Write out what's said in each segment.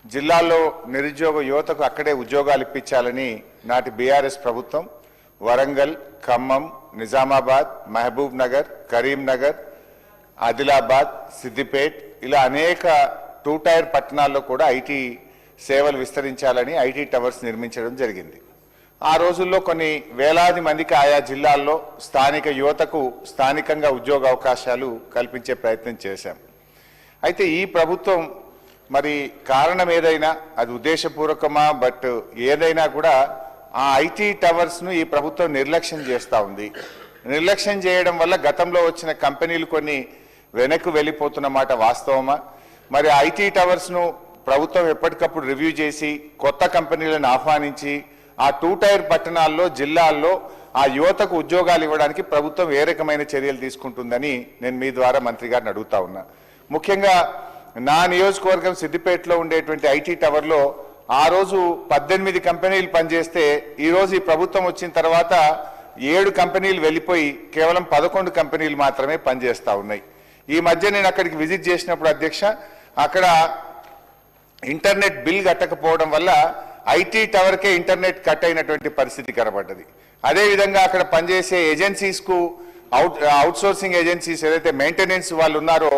జిల్లాల్లో నిరుద్యోగ యువతకు అక్కడే ఉద్యోగాలు ఇప్పించాలని నాటి బీఆర్ఎస్ ప్రభుత్వం వరంగల్, ఖమ్మం, నిజామాబాద్, మహబూబ్ నగర్, కరీంనగర్, ఆదిలాబాద్, సిద్దిపేట్ ఇలా అనేక 2 టైర్ పట్టణాల్లో కూడా ఐటీ సేవలు విస్తరించాలని ఐటీ టవర్స్ నిర్మించడం జరిగింది. ఆ రోజుల్లో కొన్ని వేలాది మందికి ఆయా జిల్లాల్లో స్థానిక యువతకు స్థానికంగా ఉద్యోగ అవకాశాలు కల్పించే ప్రయత్నం చేశాం. అయితే ఈ ప్రభుత్వం మరి కారణం ఏదైనా అది ఉద్దేశపూర్వకమా బట్ ఏదైనా కూడా ఆ ఐటీ టవర్స్ను ఈ ప్రభుత్వం నిర్లక్ష్యం చేస్తూ ఉంది. నిర్లక్ష్యం చేయడం వల్ల గతంలో వచ్చిన కంపెనీలు కొన్ని వెనక్కు వెళ్ళిపోతున్న మాట వాస్తవమా? మరి ఐటీ టవర్స్ను ప్రభుత్వం ఎప్పటికప్పుడు రివ్యూ చేసి కొత్త కంపెనీలను ఆహ్వానించి ఆ 2 టైర్ పట్టణాల్లో జిల్లాల్లో ఆ యువతకు ఉద్యోగాలు ఇవ్వడానికి ప్రభుత్వం ఏ రకమైన చర్యలు తీసుకుంటుందని నేను మీ ద్వారా మంత్రి గారిని అడుగుతా ఉన్నా. ముఖ్యంగా నా నియోజకవర్గం సిద్దిపేటలో ఉండేటువంటి ఐటీ టవర్లో ఆ రోజు 18 కంపెనీలు పనిచేస్తే ఈరోజు ఈ ప్రభుత్వం వచ్చిన తర్వాత 7 కంపెనీలు వెళ్ళిపోయి కేవలం 11 కంపెనీలు మాత్రమే పనిచేస్తూ ఉన్నాయి. ఈ మధ్య నేను అక్కడికి విజిట్ చేసినప్పుడు అధ్యక్ష అక్కడ ఇంటర్నెట్ బిల్ కట్టకపోవడం వల్ల ఐటీ టవర్కే ఇంటర్నెట్ కట్ అయినటువంటి పరిస్థితి కనబడ్డది. అదేవిధంగా అక్కడ పనిచేసే ఏజెన్సీస్కు అవుట్సోర్సింగ్ ఏజెన్సీస్ ఏదైతే మెయింటెనెన్స్ వాళ్ళు ఉన్నారో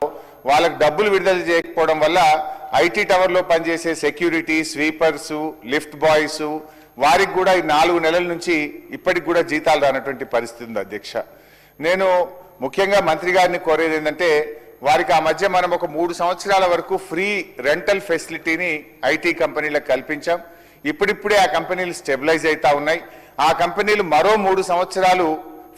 వాళ్ళకు డబ్బులు విడుదల చేయకపోవడం వల్ల ఐటీ టవర్లో పనిచేసే సెక్యూరిటీ, స్వీపర్సు, లిఫ్ట్ బాయ్స్ వారికి కూడా ఈ 4 నెలల నుంచి ఇప్పటికి కూడా జీతాలు రానటువంటి పరిస్థితి ఉంది అధ్యక్ష. నేను ముఖ్యంగా మంత్రి గారిని కోరేది ఏంటంటే వారికి ఆ మధ్య మనం ఒక 3 సంవత్సరాల వరకు ఫ్రీ రెంటల్ ఫెసిలిటీని ఐటీ కంపెనీలకు కల్పించాం. ఇప్పుడిప్పుడే ఆ కంపెనీలు స్టెబిలైజ్ అవుతా ఉన్నాయి. ఆ కంపెనీలు మరో 3 సంవత్సరాలు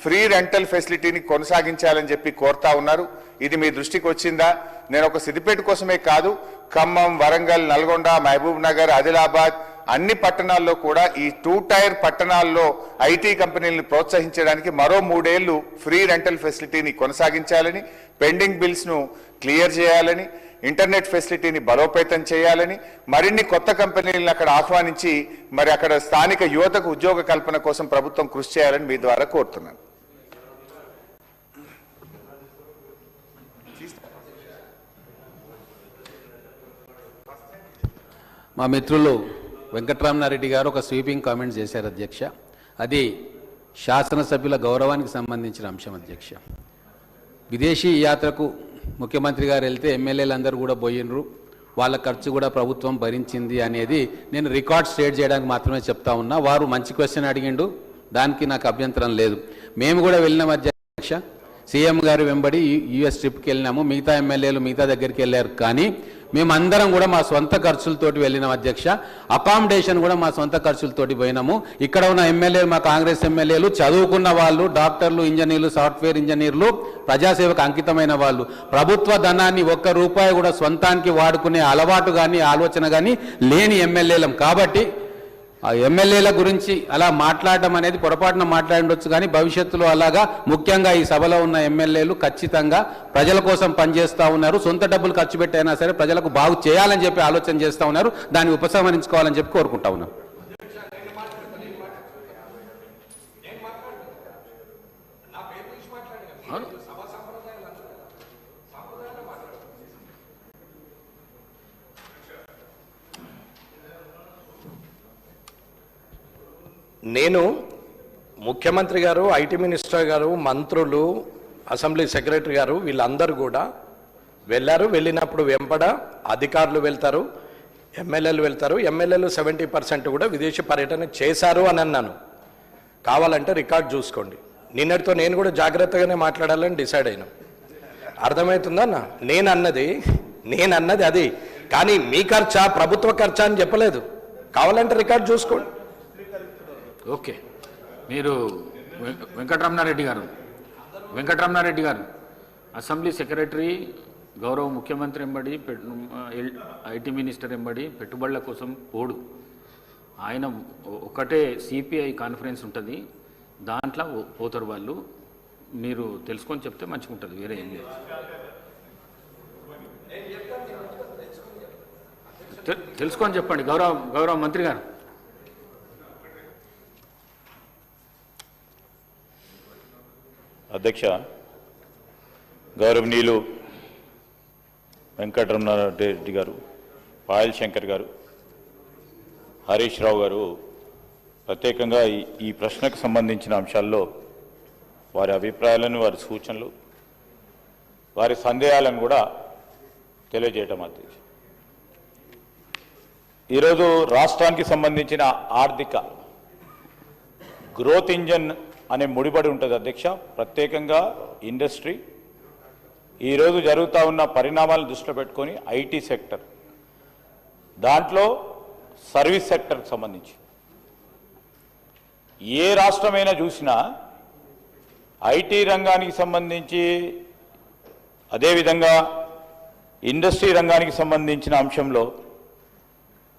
ఫ్రీ రెంటల్ ఫెసిలిటీని కొనసాగించాలని చెప్పి కోరుతా ఉన్నారు. ఇది మీ దృష్టికి వచ్చిందా? నేను ఒక సిద్దిపేట కోసమే కాదు, ఖమ్మం, వరంగల్, నల్గొండ, మహబూబ్ నగర్, ఆదిలాబాద్ అన్ని పట్టణాల్లో కూడా ఈ 2 టైర్ పట్టణాల్లో ఐటీ కంపెనీలను ప్రోత్సహించడానికి మరో 3 ఏళ్లు ఫ్రీ రెంటల్ ఫెసిలిటీని కొనసాగించాలని, పెండింగ్ బిల్స్ ను క్లియర్ చేయాలని, ఇంటర్నెట్ ఫెసిలిటీని బలోపేతం చేయాలని, మరిన్ని కొత్త కంపెనీలను అక్కడ ఆహ్వానించి మరి అక్కడ స్థానిక యువతకు ఉద్యోగ కల్పన కోసం ప్రభుత్వం కృషి చేయాలని మీ ద్వారా కోరుతున్నాను. మా మిత్రులు వెంకటరామనారెడ్డి గారు ఒక స్వీపింగ్ కామెంట్ చేశారు అధ్యక్ష. అది శాసనసభ్యుల గౌరవానికి సంబంధించిన అంశం అధ్యక్ష. విదేశీ యాత్రకు ముఖ్యమంత్రి గారు వెళ్తే ఎమ్మెల్యేలు అందరూ కూడా పోయినరు, వాళ్ళ ఖర్చు కూడా ప్రభుత్వం భరించింది అనేది నేను రికార్డ్ స్టేట్ చేయడానికి మాత్రమే చెప్తా ఉన్నా. వారు మంచి క్వశ్చన్ అడిగిండు, దానికి నాకు అభ్యంతరం లేదు. మేము కూడా వెళ్ళినాం అధ్యక్ష, సీఎం గారు వెంబడి యూఎస్ ట్రిప్కి వెళ్ళినాము, మిగతా ఎమ్మెల్యేలు మిగతా దగ్గరికి వెళ్ళారు. కానీ మేమందరం కూడా మా సొంత ఖర్చులతోటి వెళ్ళినాం అధ్యక్ష. అకామిడేషన్ కూడా మా సొంత ఖర్చులతోటి పోయినాము. ఇక్కడ ఉన్న ఎమ్మెల్యేలు, మా కాంగ్రెస్ ఎమ్మెల్యేలు చదువుకున్న వాళ్ళు, డాక్టర్లు, ఇంజనీర్లు, సాఫ్ట్వేర్ ఇంజనీర్లు, ప్రజాసేవకు అంకితమైన వాళ్ళు. ప్రభుత్వ ధనాన్ని ఒక్క రూపాయి కూడా సొంతానికి వాడుకునే అలవాటు కానీ ఆలోచన కానీ లేని ఎమ్మెల్యేలం. కాబట్టి ఆ ఎమ్మెల్యేల గురించి అలా మాట్లాడడం అనేది పొరపాటున మాట్లాడవచ్చు. కానీ భవిష్యత్తులో అలాగా ముఖ్యంగా ఈ సభలో ఉన్న ఎమ్మెల్యేలు ఖచ్చితంగా ప్రజల కోసం పనిచేస్తూ ఉన్నారు. సొంత డబ్బులు ఖర్చు పెట్టైనా సరే ప్రజలకు బాగు చేయాలని చెప్పి ఆలోచన చేస్తూ ఉన్నారు. దాన్ని ఉపసంహరించుకోవాలని చెప్పి కోరుకుంటా ఉన్నాం. నేను ముఖ్యమంత్రి గారు, ఐటీ మినిస్టర్ గారు, మంత్రులు, అసెంబ్లీ సెక్రటరీ గారు వీళ్ళందరూ కూడా వెళ్ళారు. వెళ్ళినప్పుడు వెంబడ అధికారులు వెళ్తారు, ఎమ్మెల్యేలు వెళ్తారు. ఎమ్మెల్యేలు 70% కూడా విదేశీ పర్యటన చేశారు అని అన్నాను. కావాలంటే రికార్డ్ చూసుకోండి. నిన్నటితో నేను కూడా జాగ్రత్తగానే మాట్లాడాలని డిసైడ్ అయినా. అర్థమవుతుందన్న? నేను అన్నది అది. కానీ మీ ఖర్చా, ప్రభుత్వ ఖర్చా అని చెప్పలేదు. కావాలంటే రికార్డ్ చూసుకోండి. ఓకే, మీరు వెంకటరమణారెడ్డి గారు అసెంబ్లీ సెక్రటరీ, గౌరవ ముఖ్యమంత్రి ఎంబడి, ఐటీ మినిస్టర్ ఎంబడి పెట్టుబడుల కోసం పోడు. ఆయన ఒకటే సిపిఐ కాన్ఫరెన్స్ ఉంటుంది, దాంట్లో పోతారు వాళ్ళు. మీరు తెలుసుకొని చెప్తే మంచిగా ఉంటుంది, వేరే ఏం లేదు. తెలుసుకొని చెప్పండి గౌరవ మంత్రి గారు. అధ్యక్ష, గౌరవనీయులు వెంకటరమణారెడ్డి గారు, పాయల్ శంకర్ గారు, హరీష్ రావు గారు ప్రత్యేకంగా ఈ ప్రశ్నకు సంబంధించిన అంశాల్లో వారి అభిప్రాయాలను, వారి సూచనలు, వారి సందేహాలను కూడా తెలియజేయటం అధ్యక్ష. ఈరోజు రాష్ట్రానికి సంబంధించిన ఆర్థిక గ్రోత్ ఇంజన్ అనే ముడిపడి ఉంటుంది అధ్యక్ష. ప్రత్యేకంగా ఇండస్ట్రీ, ఈరోజు జరుగుతూ ఉన్న పరిణామాలను దృష్టిలో పెట్టుకొని ఐటీ సెక్టర్, దాంట్లో సర్వీస్ సెక్టర్కి సంబంధించి ఏ రాష్ట్రమైనా చూసినా ఐటీ రంగానికి సంబంధించి, అదేవిధంగా ఇండస్ట్రీ రంగానికి సంబంధించిన అంశంలో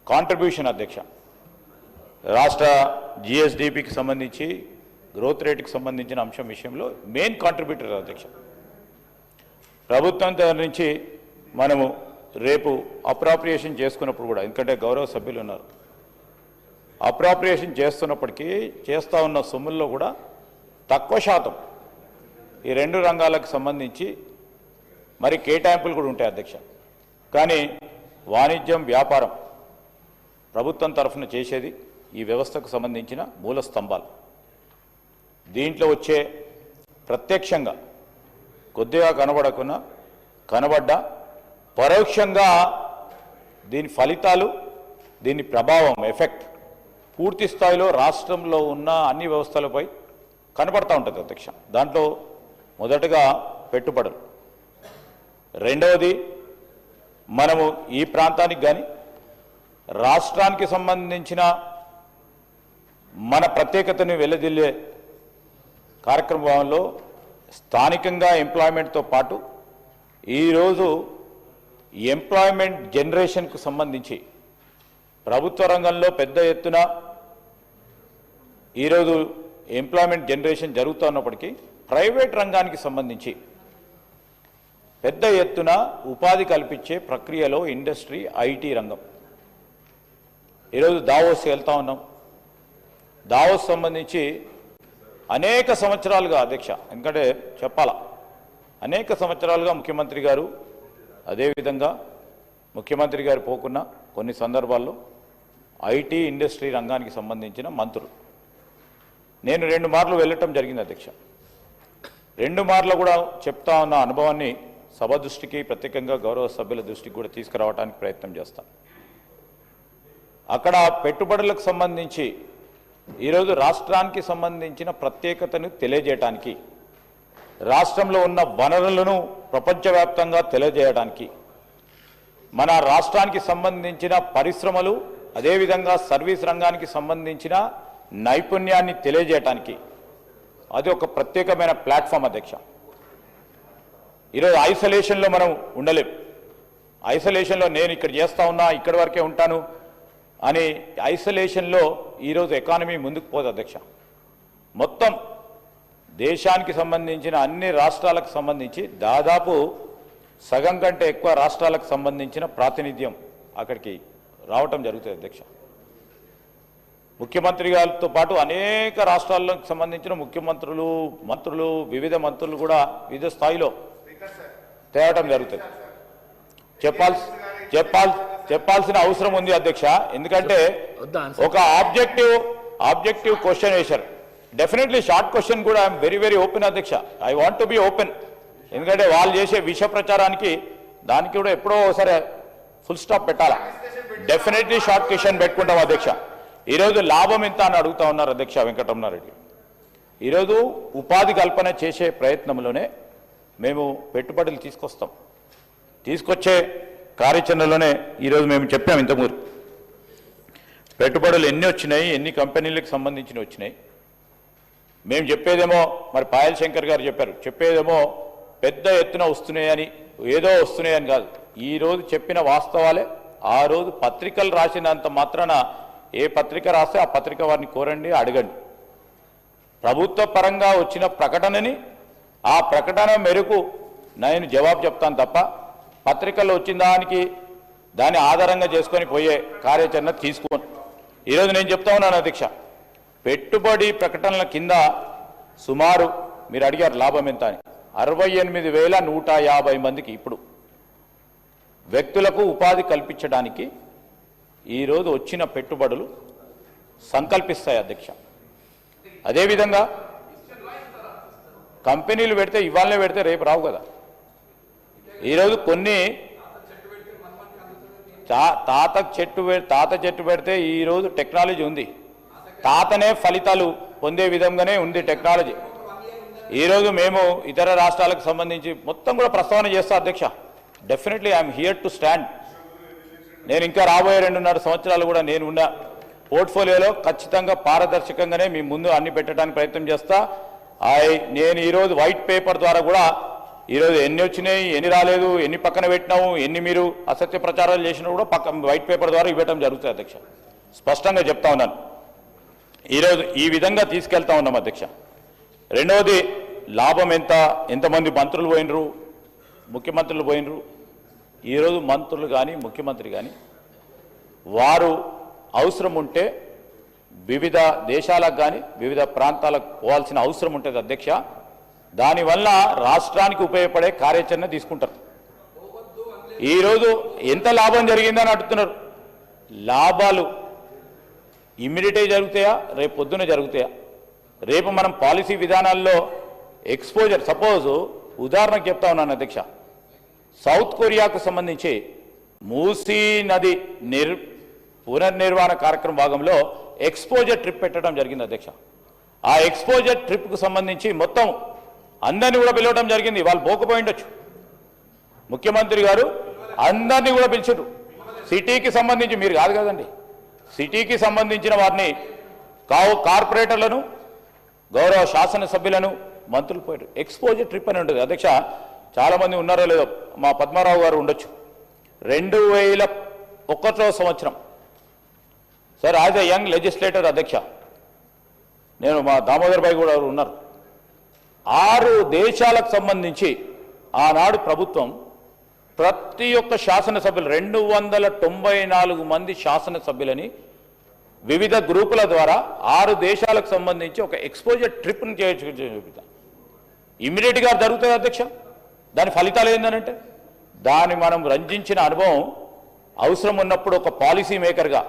కాంట్రిబ్యూషన్ అధ్యక్ష, రాష్ట్ర జిఎస్డిపికి సంబంధించి గ్రోత్ రేటుకి సంబంధించిన అంశం విషయంలో మెయిన్ కాంట్రిబ్యూటర్ అధ్యక్ష. ప్రభుత్వం దగ్గర నుంచి మనము రేపు అప్రాప్రియేషన్ చేసుకున్నప్పుడు కూడా, ఎందుకంటే గౌరవ సభ్యులు ఉన్నారు, అప్రాప్రియేషన్ చేస్తున్నప్పటికీ చేస్తూ ఉన్న సొమ్ముల్లో కూడా తక్కువ శాతం ఈ రెండు రంగాలకు సంబంధించి మరి కేటాయింపులు కూడా ఉంటాయి అధ్యక్ష. కానీ వాణిజ్యం, వ్యాపారం ప్రభుత్వం తరఫున చేసేది ఈ వ్యవస్థకు సంబంధించిన మూల స్తంభాలు. దీంట్లో వచ్చే ప్రత్యక్షంగా కొద్దిగా కనబడ్డా పరోక్షంగా దీని ఫలితాలు, దీని ప్రభావం, ఎఫెక్ట్ పూర్తి స్థాయిలో రాష్ట్రంలో ఉన్న అన్ని వ్యవస్థలపై కనబడతా ఉంటుంది అధ్యక్ష. దాంట్లో మొదటగా పెట్టుబడులు, రెండవది మనము ఈ ప్రాంతానికి కానీ రాష్ట్రానికి సంబంధించిన మన ప్రత్యేకతను వెల్లదిల్లే కార్యక్రమంలో స్థానికంగా ఎంప్లాయ్మెంట్తో పాటు ఈరోజు ఎంప్లాయ్మెంట్ జనరేషన్కు సంబంధించి ప్రభుత్వ రంగంలో పెద్ద ఎత్తున ఈరోజు ఎంప్లాయ్మెంట్ జనరేషన్ జరుగుతున్నప్పటికీ ప్రైవేట్ రంగానికి సంబంధించి పెద్ద ఎత్తున ఉపాధి కల్పించే ప్రక్రియలో ఇండస్ట్రీ, ఐటీ రంగం. ఈరోజు దావోస్ వెళ్తా ఉన్నాం. దావోస్ సంబంధించి అనేక సంవత్సరాలుగా అధ్యక్ష, ఎందుకంటే చెప్పాలా, అనేక సంవత్సరాలుగా ముఖ్యమంత్రి గారు, అదేవిధంగా ముఖ్యమంత్రి గారు పోకున్న కొన్ని సందర్భాల్లో ఐటీ, ఇండస్ట్రీ రంగానికి సంబంధించిన మంత్రులు, నేను 2 మార్లు వెళ్ళటం జరిగింది అధ్యక్ష. 2 మార్లు కూడా చెప్తా ఉన్న అనుభవాన్ని సభ దృష్టికి, ప్రత్యేకంగా గౌరవ సభ్యుల దృష్టికి కూడా తీసుకురావడానికి ప్రయత్నం చేస్తాం. అక్కడ పెట్టుబడులకు సంబంధించి ఈరోజు రాష్ట్రానికి సంబంధించిన ప్రత్యేకతను తెలియజేయడానికి, రాష్ట్రంలో ఉన్న వనరులను ప్రపంచవ్యాప్తంగా తెలియజేయడానికి, మన రాష్ట్రానికి సంబంధించిన పరిశ్రమలు, అదేవిధంగా సర్వీస్ రంగానికి సంబంధించిన నైపుణ్యాన్ని తెలియజేయడానికి అది ఒక ప్రత్యేకమైన ప్లాట్ఫామ్ అధ్యక్ష. ఈరోజు ఐసోలేషన్లో మనం ఉండలేం. ఐసోలేషన్లో నేను ఇక్కడ చేస్తా ఉన్నా, ఇక్కడి వరకే ఉంటాను అని ఐసోలేషన్లో ఈరోజు ఎకానమీ ముందుకు పోదు అధ్యక్ష. మొత్తం దేశానికి సంబంధించిన అన్ని రాష్ట్రాలకు సంబంధించి దాదాపు సగం కంటే ఎక్కువ రాష్ట్రాలకు సంబంధించిన ప్రాతినిధ్యం అక్కడికి రావటం జరుగుతుంది అధ్యక్ష. ముఖ్యమంత్రి గారితో పాటు అనేక రాష్ట్రాలకు సంబంధించిన ముఖ్యమంత్రులు, మంత్రులు, వివిధ మంత్రులు కూడా వివిధ స్థాయిలో తేవటం జరుగుతుంది. చెప్పాల్సిన అవసరం ఉంది అధ్యక్ష. ఎందుకంటే ఒక ఆబ్జెక్టివ్ క్వశ్చన్ వేశారు. డెఫినెట్లీ షార్ట్ క్వశ్చన్ కూడా ఐఎమ్ వెరీ ఓపెన్ అధ్యక్ష. I want to be open. ఎందుకంటే వాళ్ళు చేసే విష ప్రచారానికి దానికి కూడా ఎప్పుడో ఒకసారి ఫుల్ స్టాప్ పెట్టాలా. డెఫినెట్లీ షార్ట్ క్వశ్చన్ పెట్టుకుంటాం అధ్యక్ష. ఈరోజు లాభం ఎంత అని అడుగుతా ఉన్నారు అధ్యక్ష వెంకటరమణారెడ్డి. ఈరోజు ఉపాధి కల్పన చేసే ప్రయత్నంలోనే మేము పెట్టుబడులు తీసుకొచ్చే కార్యాచరణలోనే ఈరోజు మేము చెప్పాము. ఇంతకుముందు పెట్టుబడులు ఎన్ని వచ్చినాయి, ఎన్ని కంపెనీలకు సంబంధించిన వచ్చినాయి. మేము చెప్పేదేమో, మరి పాయల్ శంకర్ గారు చెప్పేదేమో పెద్ద ఎత్తున వస్తున్నాయని, ఏదో వస్తున్నాయని కాదు. ఈరోజు చెప్పిన వాస్తవాలే. ఆ రోజు పత్రికలు రాసినంత మాత్రాన ఏ పత్రిక రాస్తే ఆ పత్రిక వారిని కోరండి, అడగండి. ప్రభుత్వ పరంగా వచ్చిన ప్రకటనని, ఆ ప్రకటన మేరకు నేను జవాబు చెప్తాను తప్ప పత్రికల్లో వచ్చిన దాన్ని ఆధారంగా చేసుకొని పోయే కార్యాచరణ తీసుకోను. ఈరోజు నేను చెప్తా ఉన్నాను అధ్యక్ష, పెట్టుబడి ప్రకటనల కింద సుమారు మీరు అడిగారు లాభం ఎంత అని, 68,150 మందికి ఇప్పుడు వ్యక్తులకు ఉపాధి కల్పించడానికి ఈరోజు వచ్చిన పెట్టుబడులు సంకల్పిస్తాయి అధ్యక్ష. అదేవిధంగా కంపెనీలు పెడితే ఇవాళనే పెడితే రేపు రావు కదా. ఈరోజు కొన్ని తాత చెట్టు పెడితే ఈరోజు టెక్నాలజీ ఉంది, తాతనే ఫలితాలు పొందే విధంగానే ఉంది టెక్నాలజీ. ఈరోజు మేము ఇతర రాష్ట్రాలకు సంబంధించి మొత్తం కూడా ప్రస్తావన చేస్తా అధ్యక్ష. Definitely I'm here to stand. నేను ఇంకా రాబోయే 2.5 సంవత్సరాలు కూడా నేను ఉన్న పోర్ట్ఫోలియోలో ఖచ్చితంగా పారదర్శకంగానే మీ ముందు అన్ని పెట్టడానికి ప్రయత్నం చేస్తా. నేను ఈరోజు వైట్ పేపర్ ద్వారా కూడా ఈరోజు ఎన్ని వచ్చినాయి, ఎన్ని రాలేదు, ఎన్ని పక్కన పెట్టినాము, ఎన్ని మీరు అసత్య ప్రచారాలు చేసినా కూడా వైట్ పేపర్ ద్వారా ఇవ్వటం జరుగుతుంది అధ్యక్ష. స్పష్టంగా చెప్తా ఉన్నాను. ఈరోజు ఈ విధంగా తీసుకెళ్తా ఉన్నాం అధ్యక్ష. రెండవది లాభం ఎంతమంది మంత్రులు పోయినరు, ముఖ్యమంత్రులు పోయినరు. ఈరోజు మంత్రులు కానీ ముఖ్యమంత్రి కానీ వారు అవసరం ఉంటే వివిధ దేశాలకు కానీ వివిధ ప్రాంతాలకు పోవాల్సిన అవసరం ఉంటుంది అధ్యక్ష. దానివల్ల రాష్ట్రానికి ఉపయోగపడే కార్యాచరణ తీసుకుంటారు. ఈరోజు ఎంత లాభం జరిగిందని అడుగుతున్నారు. లాభాలు ఇమ్మీడియట్గా జరుగుతాయా, రేపు పొద్దున జరుగుతాయా? రేపు మనం పాలసీ విధానాల్లో ఎక్స్పోజర్, సపోజ్ ఉదాహరణకు చెప్తా ఉన్నాను అధ్యక్ష, సౌత్ కొరియాకు సంబంధించి మూసీ నది పునర్నిర్మాణ కార్యక్రమం భాగంలో ఎక్స్పోజర్ ట్రిప్ పెట్టడం జరిగింది అధ్యక్ష. ఆ ఎక్స్పోజర్ ట్రిప్కు సంబంధించి మొత్తం అందరినీ కూడా పిలవడం జరిగింది. వాళ్ళు పోకపోయిండొచ్చు, ముఖ్యమంత్రి గారు అందరినీ కూడా పిలిచారు. సిటీకి సంబంధించి మీరు కాదు కదండి, సిటీకి సంబంధించిన వారిని కార్పొరేటర్లను, గౌరవ శాసనసభ్యులను, మంత్రులు పోయారు. ఎక్స్పోజర్ ట్రిప్ అని ఉంటుంది అధ్యక్ష. చాలామంది ఉన్నారో లేదో, మా పద్మారావు గారు ఉండొచ్చు. 2001 సంవత్సరం sir, as a young legislator అధ్యక్ష, నేను మా దామోదర్ భాయ్ కూడా ఉన్నారు. 6 దేశాలకు సంబంధించి ఆనాడు ప్రభుత్వం ప్రతి ఒక్క శాసనసభ్యులు 294 మంది శాసనసభ్యులని వివిధ గ్రూపుల ద్వారా 6 దేశాలకు సంబంధించి ఒక ఎక్స్పోజర్ ట్రిప్ను చేయించుకుంటా ఇమ్మీడియట్గా జరుగుతుంది అధ్యక్ష. దాని ఫలితాలు ఏంటంటే దాన్ని మనం రంజించిన అనుభవం అవసరం ఉన్నప్పుడు ఒక పాలసీ మేకర్గా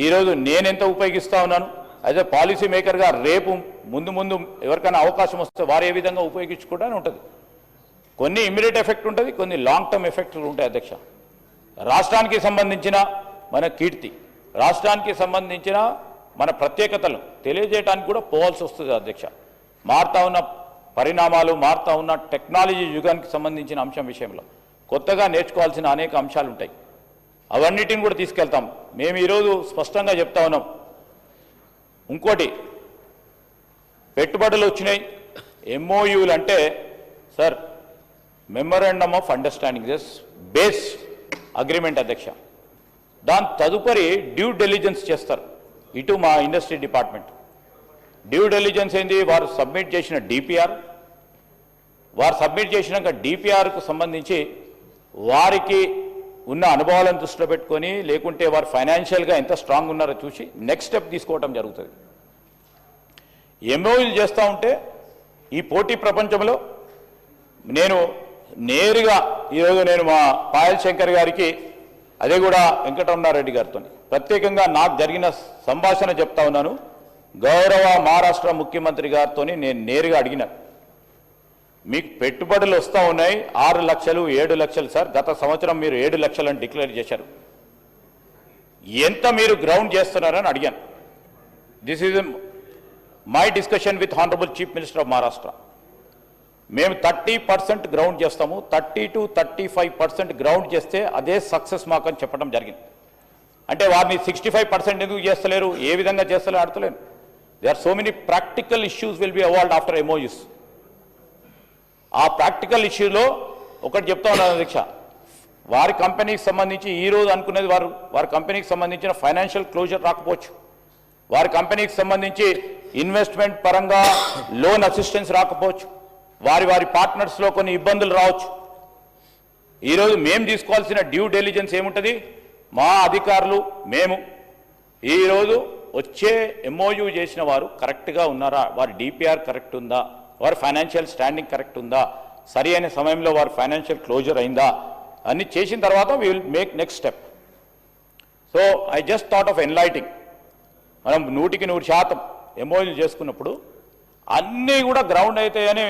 ఈరోజు నేనెంత ఉపయోగిస్తూ ఉన్నాను, యాజ్ ఎ పాలసీ మేకర్గా రేపు ముందు ఎవరికైనా అవకాశం వస్తే వారు ఏ విధంగా ఉపయోగించుకోవడానికి ఉంటుంది. కొన్ని ఇమ్మీడియట్ ఎఫెక్ట్ ఉంటుంది, కొన్ని లాంగ్ టర్మ్ ఎఫెక్ట్లు ఉంటాయి అధ్యక్ష. రాష్ట్రానికి సంబంధించిన మన కీర్తి, రాష్ట్రానికి సంబంధించిన మన ప్రత్యేకతలను తెలియజేయడానికి కూడా పోవాల్సి వస్తుంది అధ్యక్ష. మారుతా ఉన్న పరిణామాలు, మారుతా ఉన్న టెక్నాలజీ యుగానికి సంబంధించిన అంశం విషయంలో కొత్తగా నేర్చుకోవాల్సిన అనేక అంశాలు ఉంటాయి. అవన్నిటిని కూడా తీసుకెళ్తాం. మేము ఈరోజు స్పష్టంగా చెప్తా ఉన్నాం. ఇంకోటి, పెట్టుబడులు వచ్చినాయి, ఎంఓయూలు అంటే sir memorandum of understanding, this base agreement అధ్యక్ష. దాని తదుపరి డ్యూ డెలిజెన్స్ చేస్తారు ఇటు మా ఇండస్ట్రీ డిపార్ట్మెంట్. డ్యూ డెలిజెన్స్ ఏంది, వారు సబ్మిట్ చేసిన డిపిఆర్, వారు సబ్మిట్ చేసినాక డిపిఆర్కు సంబంధించి వారికి ఉన్న అనుభవాలను దృష్టిలో పెట్టుకొని, లేకుంటే వారు ఫైనాన్షియల్గా ఎంత స్ట్రాంగ్ ఉన్నారో చూసి నెక్స్ట్ స్టెప్ తీసుకోవటం జరుగుతుంది. ఎంఓయూలు చేస్తూ ఉంటే ఈ పోటీ ప్రపంచంలో నేను నేరుగా ఈరోజు నేను మా పాయల్ శంకర్ గారికి, అదే కూడా వెంకటరమణారెడ్డి గారితో ప్రత్యేకంగా నాకు జరిగిన సంభాషణ చెప్తా ఉన్నాను. గౌరవ మహారాష్ట్ర ముఖ్యమంత్రి గారితో నేను నేరుగా అడిగిన, మీకు పెట్టుబడులు వస్తూ ఉన్నాయి 6 లక్షలు 7 లక్షలు సార్, గత సంవత్సరం మీరు 7 లక్షలని డిక్లేర్ చేశారు, ఎంత మీరు గ్రౌండ్ చేస్తున్నారని అడిగాను. This is my discussion with honourable chief minister of Maharashtra. మేము 30% గ్రౌండ్ చేస్తాము, 30 to 35% గ్రౌండ్ చేస్తే అదే సక్సెస్ మాకు అని చెప్పడం జరిగింది. అంటే వారిని 65% ఎందుకు చేస్తలేరు, ఏ విధంగా చేస్తలేరు అడతలేను. They are so many practical issues will be evolved after MOUs. ఆ ప్రాక్టికల్ ఇష్యూలో ఒకటి చెప్తా ఉన్నాను అధ్యక్ష, వారి కంపెనీకి సంబంధించి ఈరోజు అనుకునేది వారి కంపెనీకి సంబంధించిన ఫైనాన్షియల్ క్లోజర్ రాకపోవచ్చు, వారి కంపెనీకి సంబంధించి ఇన్వెస్ట్మెంట్ పరంగా లోన్ అసిస్టెన్స్ రాకపోవచ్చు, వారి పార్ట్నర్స్లో కొన్ని ఇబ్బందులు రావచ్చు. ఈరోజు మేము తీసుకోవాల్సిన డ్యూ డెలిజెన్స్ ఏముంటుంది, మా అధికారులు మేము ఈరోజు వచ్చే ఎంఓయూ చేసిన వారు కరెక్ట్గా ఉన్నారా, వారి డిపిఆర్ కరెక్ట్ ఉందా, వారి ఫైనాన్షియల్ స్టాండింగ్ కరెక్ట్ ఉందా, సరి అయిన సమయంలో వారి ఫైనాన్షియల్ క్లోజర్ అయిందా, అన్ని చేసిన తర్వాత we will make next step. So I just thought of enlightening. మనం 100% ఎంఓయూలు చేసుకున్నప్పుడు అన్నీ కూడా గ్రౌండ్ అవుతాయని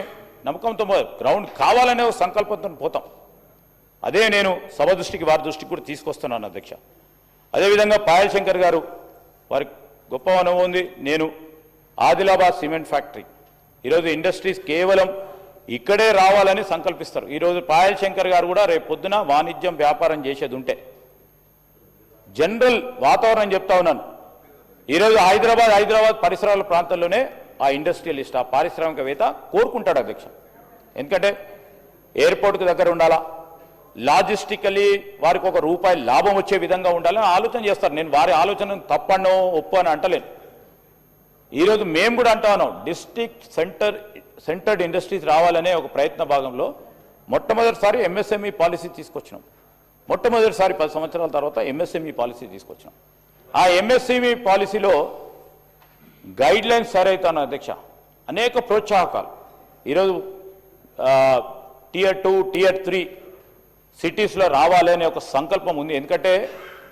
నమ్మకంతో గ్రౌండ్ కావాలనే ఒక సంకల్పంతో పోతాం. అదే నేను సభ దృష్టికి వారి దృష్టికి కూడా తీసుకొస్తున్నాను అధ్యక్ష. అదేవిధంగా పాయల్ శంకర్ గారు వారికి గొప్ప అనుభవం ఉంది. నేను ఆదిలాబాద్ సిమెంట్ ఫ్యాక్టరీ ఈరోజు ఇండస్ట్రీస్ కేవలం ఇక్కడే రావాలని సంకల్పిస్తారు. ఈరోజు పాయల్ శంకర్ గారు కూడా రేపు పొద్దున వాణిజ్యం వ్యాపారం చేసేది ఉంటే జనరల్ వాతావరణం చెప్తా ఉన్నాను. ఈరోజు హైదరాబాద్ పరిసరాల ప్రాంతాల్లోనే ఆ ఇండస్ట్రియలిస్ట్ ఆ పారిశ్రామికవేత్త కోరుకుంటాడు అధ్యక్ష. ఎందుకంటే ఎయిర్పోర్ట్కి దగ్గర ఉండాలా, లాజిస్టికలీ వారికి ఒక రూపాయి లాభం వచ్చే విధంగా ఉండాలని ఆలోచన చేస్తారు. నేను వారి ఆలోచన తప్పనో ఒప్పు అని అంటలేను. ఈరోజు మేము కూడా అంటా ఉన్నాం, డిస్ట్రిక్ట్ సెంటర్డ్ ఇండస్ట్రీస్ రావాలనే ఒక ప్రయత్న భాగంలో మొట్టమొదటిసారి ఎంఎస్ఎంఈ పాలసీ తీసుకొచ్చినాం. మొట్టమొదటిసారి 10 సంవత్సరాల తర్వాత ఎంఎస్ఎంఈ పాలసీ తీసుకొచ్చినాం. ఆ ఎంఎస్ఎంఈ పాలసీలో గైడ్ లైన్స్ సరైతాను అధ్యక్ష. అనేక ప్రోత్సాహకాలు ఈరోజు Tier 2, Tier 3 సిటీస్లో రావాలి అనే ఒక సంకల్పం ఉంది. ఎందుకంటే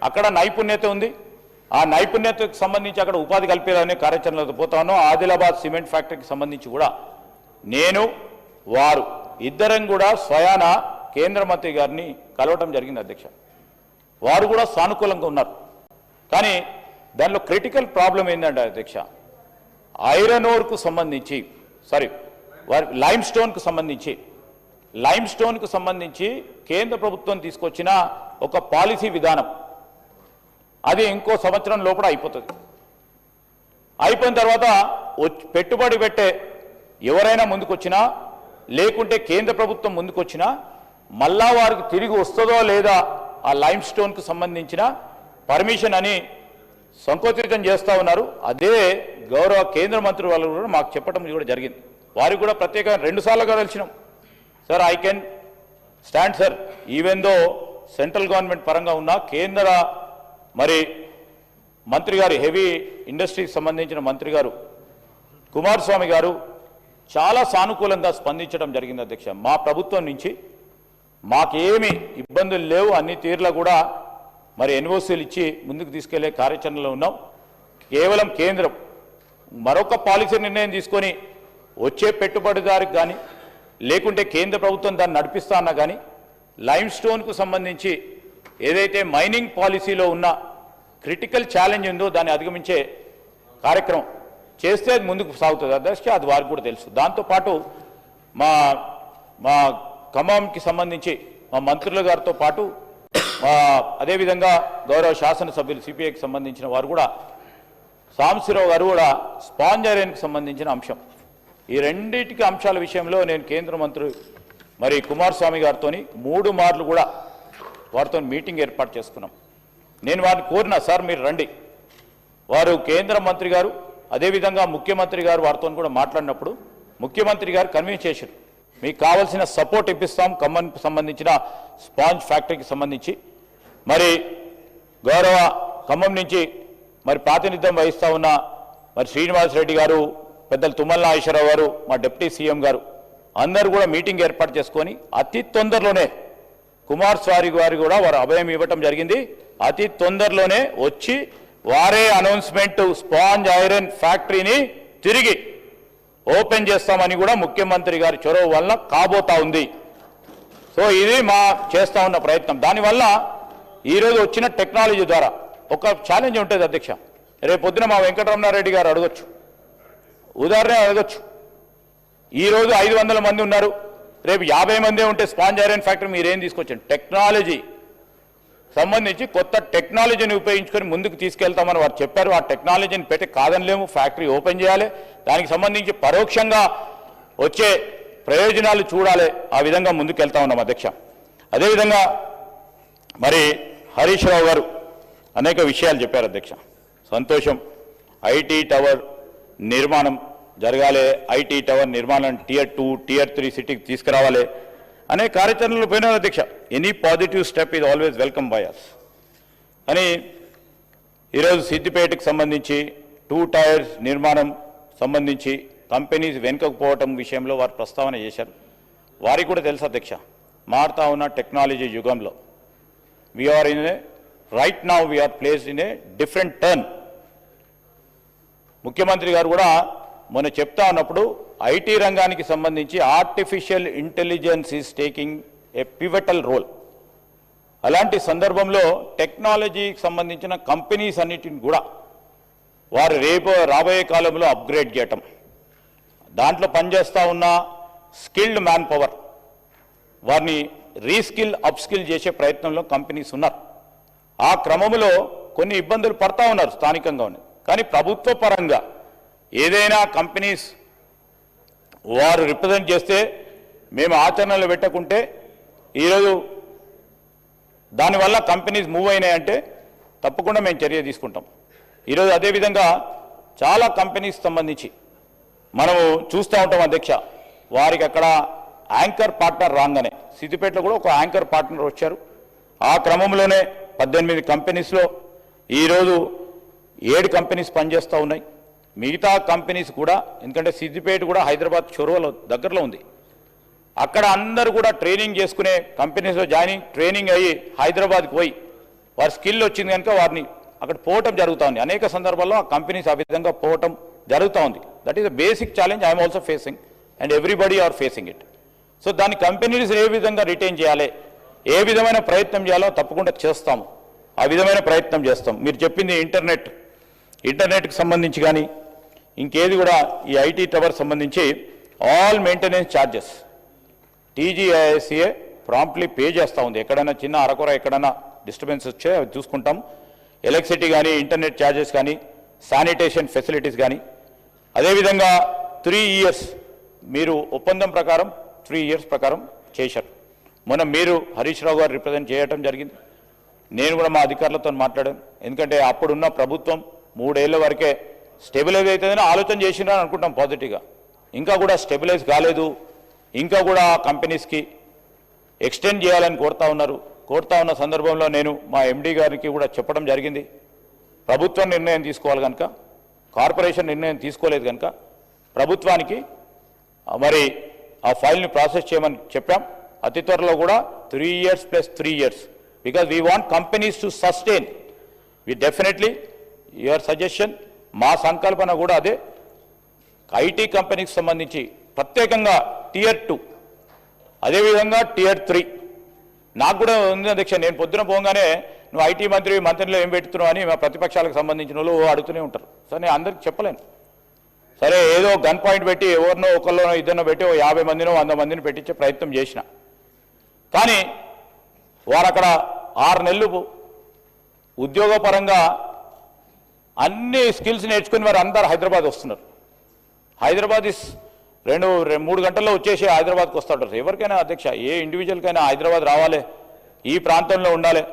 అక్కడ నైపుణ్యత ఉంది. ఆ నైపుణ్యతకు సంబంధించి అక్కడ ఉపాధి కల్పించాలనే కార్యాచరణలో పోతాను. ఆదిలాబాద్ సిమెంట్ ఫ్యాక్టరీకి సంబంధించి కూడా నేను వారు ఇద్దరం కూడా స్వయాన కేంద్ర మంత్రి గారిని కలవటం జరిగింది అధ్యక్ష. వారు కూడా సానుకూలంగా ఉన్నారు. కానీ దానిలో క్రిటికల్ ప్రాబ్లం ఏంటంటే అధ్యక్ష, ఐరన్ ఓర్కు సంబంధించి వారి లైమ్ స్టోన్కు సంబంధించి కేంద్ర ప్రభుత్వం తీసుకొచ్చిన ఒక పాలసీ విధానం అది ఇంకో సంవత్సరం లోపల అయిపోతుంది. అయిపోయిన తర్వాత పెట్టుబడి పెట్టే ఎవరైనా ముందుకొచ్చినా లేకుంటే కేంద్ర ప్రభుత్వం ముందుకొచ్చినా మళ్ళా వారికి తిరిగి వస్తుందో లేదా ఆ లైమ్ స్టోన్కు సంబంధించిన పర్మిషన్ అని సంకోచితం చేస్తూ ఉన్నారు. అదే గౌరవ కేంద్ర మంత్రి వాళ్ళు కూడా మాకు చెప్పడం కూడా జరిగింది. వారికి కూడా ప్రత్యేకంగా 2 సార్లుగా కలిసినాం. Sir I can stand sir even though central government పరంగా ఉన్న కేంద్ర మంత్రి గారు హెవీ ఇండస్ట్రీకి సంబంధించిన మంత్రి గారు కుమారస్వామి గారు చాలా సానుకూలంగా స్పందించడం జరిగింది అధ్యక్ష. మా ప్రభుత్వం నుంచి మాకేమి ఇబ్బందులు లేవు, అన్ని తీర్ల కూడా ఎన్ఓసీలు ఇచ్చి ముందుకు తీసుకెళ్లే కార్యాచరణలో ఉన్నాం. కేవలం కేంద్రం మరొక పాలసీ నిర్ణయం తీసుకొని వచ్చే పెట్టుబడిదారికి కానీ లేకుంటే కేంద్ర ప్రభుత్వం దాన్ని నడిపిస్తా అన్నా కానీ లైమ్ స్టోన్కు సంబంధించి ఏదైతే మైనింగ్ పాలసీలో ఉన్న క్రిటికల్ ఛాలెంజ్ ఉందో దాన్ని అధిగమించే కార్యక్రమం చేస్తే అది ముందుకు సాగుతుంది అధ్యక్ష. అది వారికి కూడా తెలుసు. దాంతోపాటు మా ఖమ్మంకి సంబంధించి మా మంత్రుల గారితో పాటు అదేవిధంగా గౌరవ శాసనసభ్యులు సిపిఐకి సంబంధించిన వారు కూడా సాంబశివరావు గారు కూడా స్పాంజ్ ఐరన్కి సంబంధించిన అంశం ఈ రెండింటికి అంశాల విషయంలో నేను కేంద్ర మంత్రి కుమారస్వామి గారితో 3 మార్లు కూడా వారితో మీటింగ్ ఏర్పాటు చేసుకున్నాం. నేను వారిని కోరినా, సార్ మీరు రండి. వారు కేంద్ర మంత్రి గారు అదేవిధంగా ముఖ్యమంత్రి గారు వారితో కూడా మాట్లాడినప్పుడు ముఖ్యమంత్రి గారు కన్విన్స్ చేశారు, మీకు కావాల్సిన సపోర్ట్ ఇప్పిస్తాం ఖమ్మంకి సంబంధించిన స్పాంజ్ ఫ్యాక్టరీకి సంబంధించి. గౌరవ ఖమ్మం నుంచి ప్రాతినిధ్యం వహిస్తూ ఉన్న శ్రీనివాసరెడ్డి గారు, పెద్దలు తుమ్మల నాగేశ్వరరావు గారు, మా డిప్యూటీ సీఎం గారు అందరూ కూడా మీటింగ్ ఏర్పాటు చేసుకొని అతి తొందరలోనే కుమారస్వామి గారు కూడా వారు అభయం ఇవ్వటం జరిగింది. అతి తొందరలోనే వచ్చి వారే అనౌన్స్మెంట్ స్పాంజ్ ఐరన్ ఫ్యాక్టరీని తిరిగి ఓపెన్ చేస్తామని కూడా ముఖ్యమంత్రి గారి చొరవ వల్ల కాబోతా ఉంది. సో ఇది మా చేస్తా ఉన్న ప్రయత్నం. దానివల్ల ఈరోజు వచ్చిన టెక్నాలజీ ద్వారా ఒక ఛాలెంజ్ ఉంటుంది అధ్యక్ష. రేపు పొద్దున మా వెంకటరమణారెడ్డి గారు అడగొచ్చు, ఉదాహరణ అడగొచ్చు, ఈరోజు 500 మంది ఉన్నారు, రేపు 50 మందే ఉంటే స్పాంజ్ ఐరన్ ఫ్యాక్టరీ మీరేం తీసుకొచ్చారు? టెక్నాలజీ సంబంధించి కొత్త టెక్నాలజీని ఉపయోగించుకొని ముందుకు తీసుకెళ్తామని వారు చెప్పారు. ఆ టెక్నాలజీని పెట్టి కాదనలేము, ఫ్యాక్టరీ ఓపెన్ చేయాలి, దానికి సంబంధించి పరోక్షంగా వచ్చే ప్రయోజనాలు చూడాలి. ఆ విధంగా ముందుకు వెళ్తా ఉన్నాం అధ్యక్ష. అదేవిధంగా హరీష్ రావు గారు అనేక విషయాలు చెప్పారు అధ్యక్ష. సంతోషం. ఐటీ టవర్ నిర్మాణం జరగాలి, ఐటీ టవర్ నిర్మాణం Tier 2, Tier 3 సిటీకి తీసుకురావాలి అనే కార్యాచరణలో పోయినారు అధ్యక్ష. Any positive step is always welcome by us అని ఈరోజు సిద్దిపేటకు సంబంధించి 2 టైర్స్ నిర్మాణం సంబంధించి కంపెనీస్ వెనుకపోవటం విషయంలో వారు ప్రస్తావన చేశారు. వారికి కూడా తెలుసు అధ్యక్ష, మారుతా ఉన్న టెక్నాలజీ యుగంలో we are in a, right now we are placed in a different turn. ముఖ్యమంత్రి గారు కూడా మొన్న చెప్తా ఉన్నప్పుడు ఐటీ రంగానికి సంబంధించి artificial intelligence is taking a pivotal role. అలాంటి సందర్భంలో టెక్నాలజీకి సంబంధించిన కంపెనీస్ అన్నిటిని కూడా వారు రాబోయే కాలంలో అప్గ్రేడ్ చేయటం, దాంట్లో పనిచేస్తూ ఉన్న స్కిల్డ్ మ్యాన్ పవర్ వారిని రీస్కిల్ అప్స్కిల్ చేసే ప్రయత్నంలో కంపెనీస్ ఉన్నారు. ఆ క్రమంలో కొన్ని ఇబ్బందులు పడతా ఉన్నారు స్థానికంగా ఉన్నాయి. కానీ ప్రభుత్వ పరంగా ఏదైనా కంపెనీస్ వారు రిప్రజెంట్ చేస్తే మేము ఆచరణలో పెట్టకుంటే ఈరోజు దానివల్ల కంపెనీస్ మూవ్ అయినాయంటే తప్పకుండా మేము చర్య తీసుకుంటాం. ఈరోజు అదేవిధంగా చాలా కంపెనీస్ సంబంధించి మనము చూస్తూ ఉంటాం అధ్యక్ష, వారికి అక్కడ యాంకర్ పార్ట్నర్ రాగానే సిద్దిపేటలో కూడా ఒక యాంకర్ పార్ట్నర్ వచ్చారు. ఆ క్రమంలోనే 18 కంపెనీస్లో ఈరోజు 7 కంపెనీస్ పనిచేస్తూ ఉన్నాయి. మిగతా కంపెనీస్ కూడా, ఎందుకంటే సిద్దిపేట కూడా హైదరాబాద్ చొరవలో దగ్గరలో ఉంది, అక్కడ అందరూ కూడా ట్రైనింగ్ చేసుకునే కంపెనీస్లో ట్రైనింగ్ అయ్యి హైదరాబాద్కి పోయి వారి స్కిల్ వచ్చింది కనుక వారిని అక్కడ పోవటం జరుగుతూ ఉంది. అనేక సందర్భాల్లో ఆ కంపెనీస్ ఆ విధంగా పోవటం జరుగుతూ ఉంది. That is the basic challenge I'm also facing and everybody are facing it. So దాని కంపెనీస్ ఏ విధంగా రిటైన్ చేయాలి, ఏ విధమైన ప్రయత్నం చేయాలో తప్పకుండా చేస్తాము. ఆ విధమైన ప్రయత్నం చేస్తాం. మీరు చెప్పింది ఇంటర్నెట్కి సంబంధించి కానీ ఇంకేది కూడా ఈ ఐటీ టవర్ సంబంధించి all maintenance charges TGISCA promptly pay చేస్తూ ఉంది. ఎక్కడైనా చిన్న అరకొర ఎక్కడైనా డిస్టర్బెన్స్ వచ్చే అవి చూసుకుంటాం. ఎలక్ట్రిసిటీ కానీ, ఇంటర్నెట్ ఛార్జెస్ కానీ, శానిటేషన్ ఫెసిలిటీస్ కానీ. అదేవిధంగా 3 years మీరు ఒప్పందం ప్రకారం 3 years ప్రకారం చేశారు. మొన్న మీరు హరీష్ రావు గారు రిప్రజెంట్ చేయడం జరిగింది. నేను కూడా మా అధికారులతో మాట్లాడాను. ఎందుకంటే అప్పుడున్న ప్రభుత్వం 3 ఏళ్ల వరకే స్టెబిలైజ్ అవుతుందని ఆలోచన చేసినారని అనుకుంటాం పాజిటివ్గా. ఇంకా కూడా స్టెబిలైజ్ కాలేదు. ఇంకా కూడా కంపెనీస్కి ఎక్స్టెండ్ చేయాలని కోరుతా ఉన్న సందర్భంలో నేను మా ఎండీ గారికి కూడా చెప్పడం జరిగింది. ప్రభుత్వం నిర్ణయం తీసుకోవాలి కనుక, కార్పొరేషన్ నిర్ణయం తీసుకోలేదు కనుక ప్రభుత్వానికి మరి ఆ ఫైల్ని ప్రాసెస్ చేయమని చెప్పాం. అతి త్వరలో కూడా 3 years + 3 years, because we want companies to sustain. We definitely, your suggestion, మా సంకల్పన కూడా అదే. ఐటీ కంపెనీకి సంబంధించి ప్రత్యేకంగా Tier 2, అదేవిధంగా Tier 3 నాకు కూడా ఉంది అధ్యక్ష. నేను పొద్దున పోగానే నువ్వు ఐటీ మంత్రిలో ఏం పెడుతున్నావు అని మా ప్రతిపక్షాలకు సంబంధించిన వాళ్ళు అడుగుతూనే ఉంటారు. సరే నేను అందరికి చెప్పలేను. సరే ఏదో గన్ పాయింట్ పెట్టి ఎవరినో ఒకరిలోనో ఇద్దరినో పెట్టి 50 మందినో 100 మందిని పెట్టించే ప్రయత్నం చేసిన. కానీ వారు అక్కడ 6 నెలలు ఉద్యోగపరంగా అన్ని స్కిల్స్ నేర్చుకుని వారు అందరు హైదరాబాద్ వస్తున్నారు. హైదరాబాద్ 2-3 గంటల్లో వచ్చేసి హైదరాబాద్కి వస్తుంటారు. ఎవరికైనా అధ్యక్ష, ఏ ఇండివిజువల్కైనా హైదరాబాద్ రావాలి, ఈ ప్రాంతంలో ఉండాలి,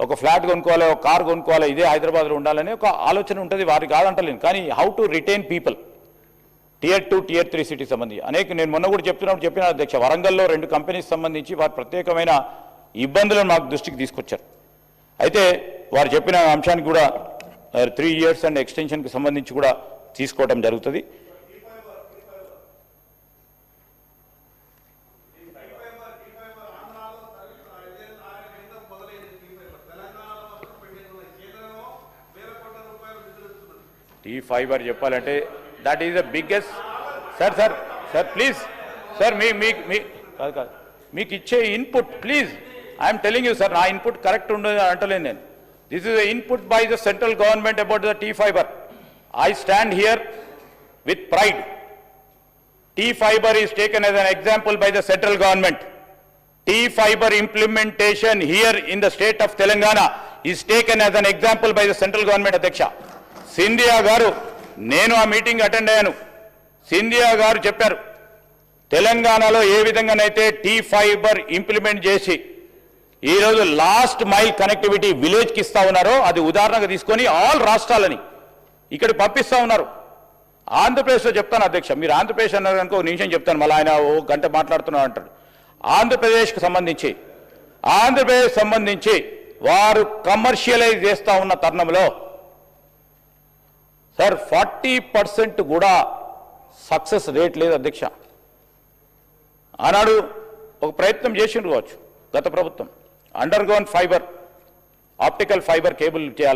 ఒక ఫ్లాట్ కొనుక్కోవాలి, ఒక కార్ కొనుక్కోవాలి, ఇదే హైదరాబాద్లో ఉండాలని ఒక ఆలోచన ఉంటుంది. వారికి కాదంటలేను. కానీ how to retain people Tier 2, Tier 3 city సంబంధించి నేను మొన్న కూడా చెప్పిన అధ్యక్ష, వరంగల్లో 2 కంపెనీస్ సంబంధించి వారి ప్రత్యేకమైన ఇబ్బందులను మాకు దృష్టికి తీసుకొచ్చారు. అయితే వారు చెప్పిన అంశానికి కూడా 3 years అండ్ ఎక్స్టెన్షన్కి సంబంధించి కూడా తీసుకోవడం జరుగుతుంది. T-Fiber చెప్పాలంటే that is the biggest. Sir please sir మీకు ఇచ్చే input please, I'm telling you sir, నా ఇన్పుట్ కరెక్ట్ ఉండదు అంటలేను నేను. This is the input by the central government about the T-Fiber. I stand here with pride. T-Fiber is taken as an example by the central government. T-Fiber implementation here in the state of Telangana is taken as an example by the central government, Adhyaksha. Scindia గారు, నేను ఆ meeting attend అయ్యాను. సింధియా గారు చెప్పారు, తెలంగాణలో ఏ విధంగానైతే T-Fiber implement చేసి ఈరోజు లాస్ట్ మైల్ కనెక్టివిటీ విలేజ్కి ఇస్తా ఉన్నారో అది ఉదాహరణగా తీసుకొని ఆల్ రాష్ట్రాలని ఇక్కడికి పంపిస్తూ ఉన్నారు. ఆంధ్రప్రదేశ్లో చెప్తాను అధ్యక్ష, మీరు ఆంధ్రప్రదేశ్ అన్నారు కనుక 1 నిమిషం చెప్తాను, మళ్ళీ ఆయన 1 గంట మాట్లాడుతున్నారు అంటారు. ఆంధ్రప్రదేశ్కి సంబంధించి వారు కమర్షియలైజ్ చేస్తూ ఉన్న తరుణంలో సార్ 40% కూడా సక్సెస్ రేట్ లేదు అధ్యక్ష. ఆనాడు ఒక ప్రయత్నం చేసిండ్రు కావచ్చు గత ప్రభుత్వం, under ground fibre optical fibre cable చేయాలి.